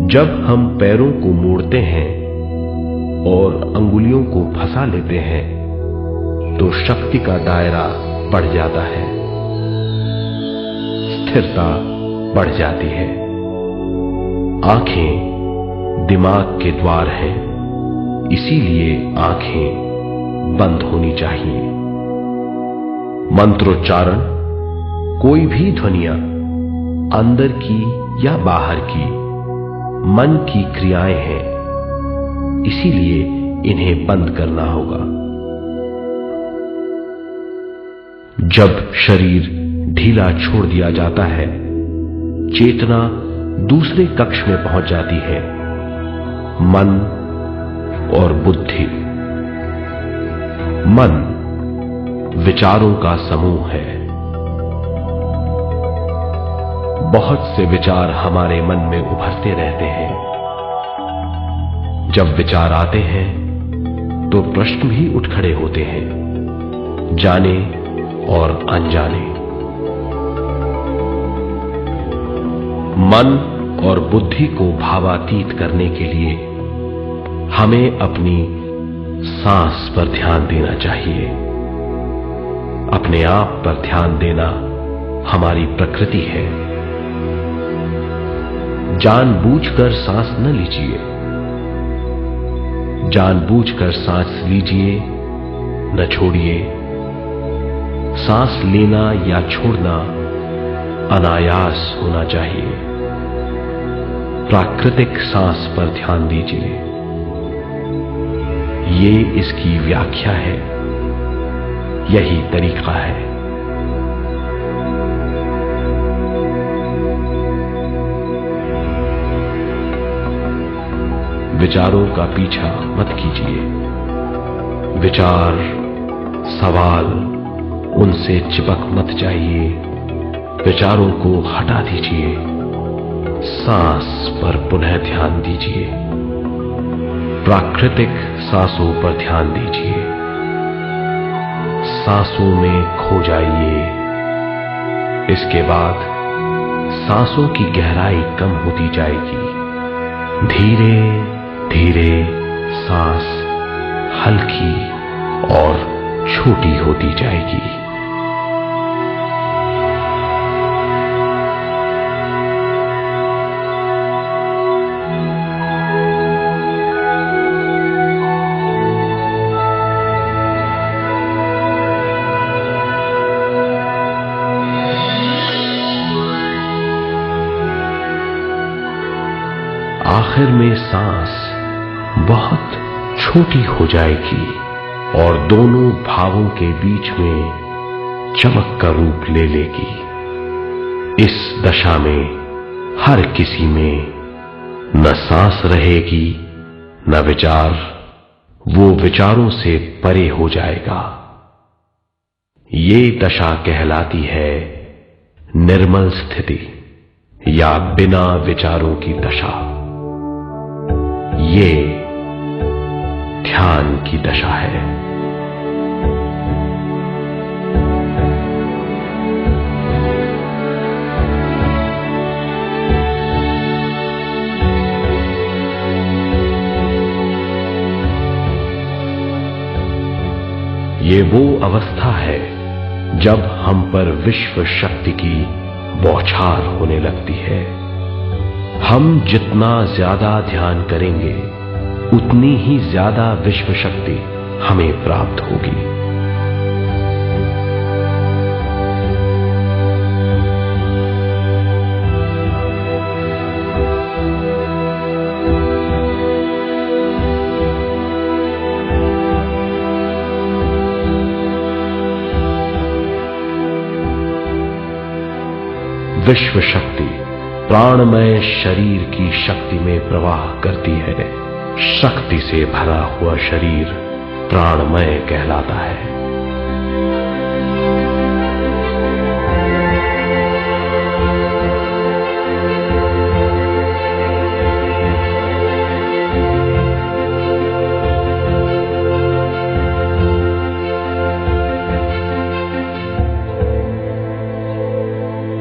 जब हम पैरों को मोड़ते हैं और अंगुलियों को फंसा लेते हैं तो शक्ति का दायरा बढ़ जाता है, स्थिरता बढ़ जाती है। आंखें दिमाग के द्वार हैं, इसीलिए आंखें बंद होनी चाहिए। मंत्रोच्चारण, कोई भी ध्वनियां अंदर की या बाहर की मन की क्रियाएं हैं, इसीलिए इन्हें बंद करना होगा। जब शरीर ढीला छोड़ दिया जाता है, चेतना दूसरे कक्ष में पहुंच जाती है, मन और बुद्धि। मन विचारों का समूह है। बहुत से विचार हमारे मन में उभरते रहते हैं। जब विचार आते हैं तो प्रश्न भी उठ खड़े होते हैं, जाने और अनजाने। मन और बुद्धि को भावातीत करने के लिए हमें अपनी सांस पर ध्यान देना चाहिए। अपने आप पर ध्यान देना हमारी प्रकृति है। जानबूझकर सांस न लीजिए। जानबूझकर सांस लीजिए, न छोड़िए। सांस लेना या छोड़ना अनायास होना चाहिए। प्राकृतिक सांस पर ध्यान दीजिए। ये इसकी व्याख्या है, यही तरीका है। विचारों का पीछा मत कीजिए। विचार, सवाल, उनसे चिपक मत जाइए। विचारों को हटा दीजिए। सांस पर पुनः ध्यान दीजिए। प्राकृतिक सांसों पर ध्यान दीजिए। सांसों में खो जाइए। इसके बाद सांसों की गहराई कम होती जाएगी। धीरे धीरे सांस हल्की और छोटी होती जाएगी। आखिर में सांस बहुत छोटी हो जाएगी और दोनों भावों के बीच में चमक का रूप ले लेगी। इस दशा में हर किसी में न सांस रहेगी न विचार। वो विचारों से परे हो जाएगा। ये दशा कहलाती है निर्मल स्थिति या बिना विचारों की दशा। ये ध्यान की दशा है। ये वो अवस्था है जब हम पर विश्व शक्ति की बौछार होने लगती है। हम जितना ज्यादा ध्यान करेंगे उतनी ही ज्यादा विश्व शक्ति हमें प्राप्त होगी। विश्व शक्ति प्राणमय शरीर की शक्ति में प्रवाह करती है। शक्ति से भरा हुआ शरीर प्राणमय कहलाता है।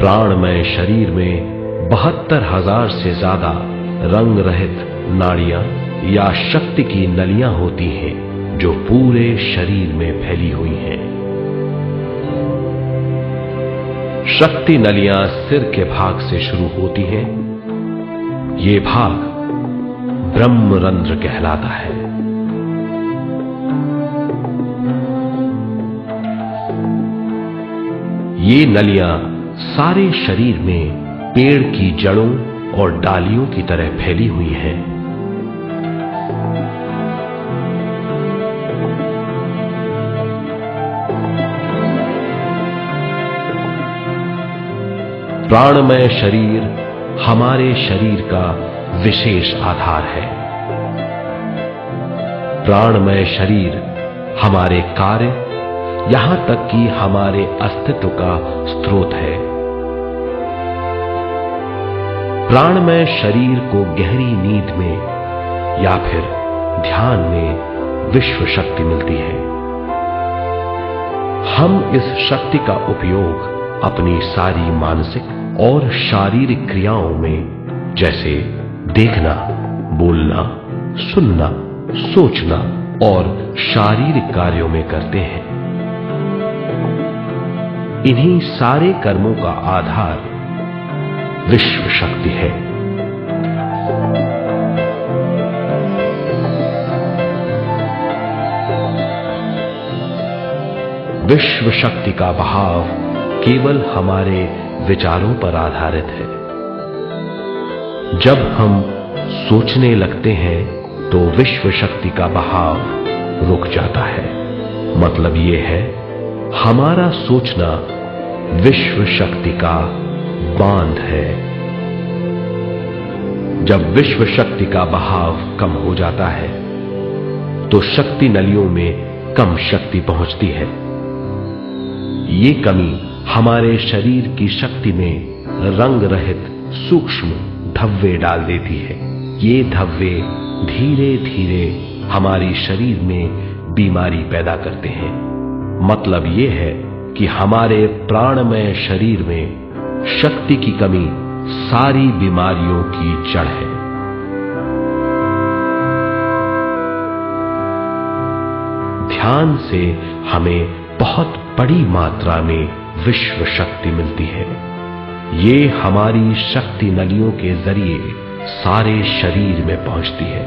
प्राणमय शरीर में 72,000 से ज्यादा रंग रहित नाड़ियां या शक्ति की नलियां होती हैं जो पूरे शरीर में फैली हुई हैं। शक्ति नलियां सिर के भाग से शुरू होती हैं। ये भाग ब्रह्मरंध्र कहलाता है। ये नलियां सारे शरीर में पेड़ की जड़ों और डालियों की तरह फैली हुई हैं। प्राणमय शरीर हमारे शरीर का विशेष आधार है। प्राणमय शरीर हमारे कार्य, यहां तक कि हमारे अस्तित्व का स्रोत है। प्राणमय शरीर को गहरी नींद में या फिर ध्यान में विश्व शक्ति मिलती है। हम इस शक्ति का उपयोग अपनी सारी मानसिक और शारीरिक क्रियाओं में, जैसे देखना, बोलना, सुनना, सोचना और शारीरिक कार्यों में करते हैं। इन्हीं सारे कर्मों का आधार विश्व शक्ति है। विश्व शक्ति का बहाव केवल हमारे विचारों पर आधारित है। जब हम सोचने लगते हैं तो विश्व शक्ति का बहाव रुक जाता है। मतलब यह है, हमारा सोचना विश्व शक्ति का बांध है। जब विश्व शक्ति का बहाव कम हो जाता है तो शक्ति नलियों में कम शक्ति पहुंचती है। ये कमी हमारे शरीर की शक्ति में रंग रहित सूक्ष्म धब्बे डाल देती है। ये धब्बे धीरे धीरे हमारी शरीर में बीमारी पैदा करते हैं। मतलब ये है कि हमारे प्राणमय शरीर में शक्ति की कमी सारी बीमारियों की जड़ है। ध्यान से हमें बहुत बड़ी मात्रा में विश्व शक्ति मिलती है। ये हमारी शक्ति नलियों के जरिए सारे शरीर में पहुंचती है।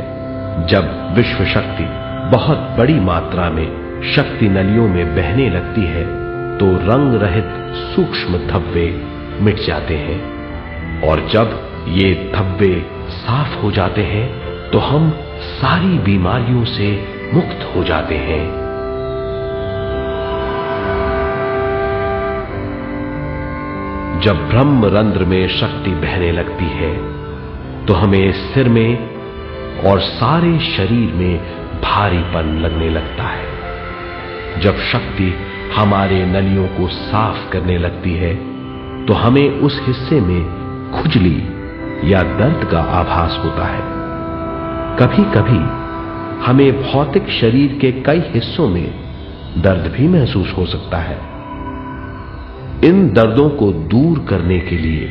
जब विश्व शक्ति बहुत बड़ी मात्रा में शक्ति नलियों में बहने लगती है तो रंग रहित सूक्ष्म धब्बे मिट जाते हैं, और जब ये धब्बे साफ हो जाते हैं तो हम सारी बीमारियों से मुक्त हो जाते हैं। जब ब्रह्मरंध्र में शक्ति बहने लगती है तो हमें सिर में और सारे शरीर में भारीपन लगने लगता है। जब शक्ति हमारे नलियों को साफ करने लगती है तो हमें उस हिस्से में खुजली या दर्द का आभास होता है। कभी कभी हमें भौतिक शरीर के कई हिस्सों में दर्द भी महसूस हो सकता है। इन दर्दों को दूर करने के लिए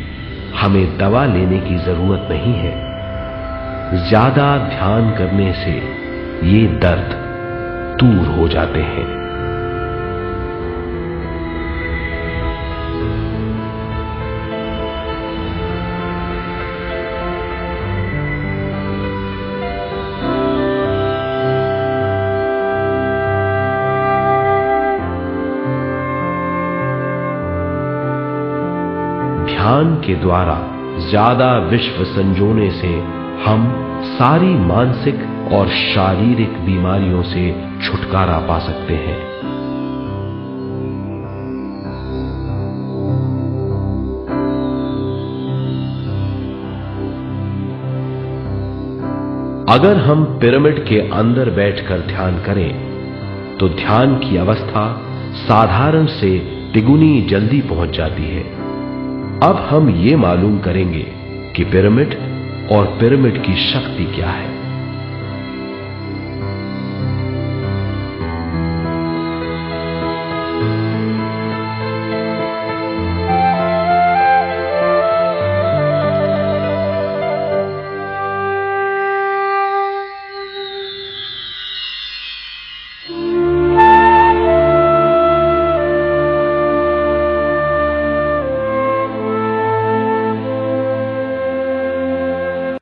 हमें दवा लेने की जरूरत नहीं है। ज्यादा ध्यान करने से ये दर्द दूर हो जाते हैं। ध्यान के द्वारा ज्यादा विश्व संजोने से हम सारी मानसिक और शारीरिक बीमारियों से छुटकारा पा सकते हैं। अगर हम पिरामिड के अंदर बैठकर ध्यान करें तो ध्यान की अवस्था साधारण से तिगुनी जल्दी पहुंच जाती है। अब हम ये मालूम करेंगे कि पिरामिड और पिरामिड की शक्ति क्या है।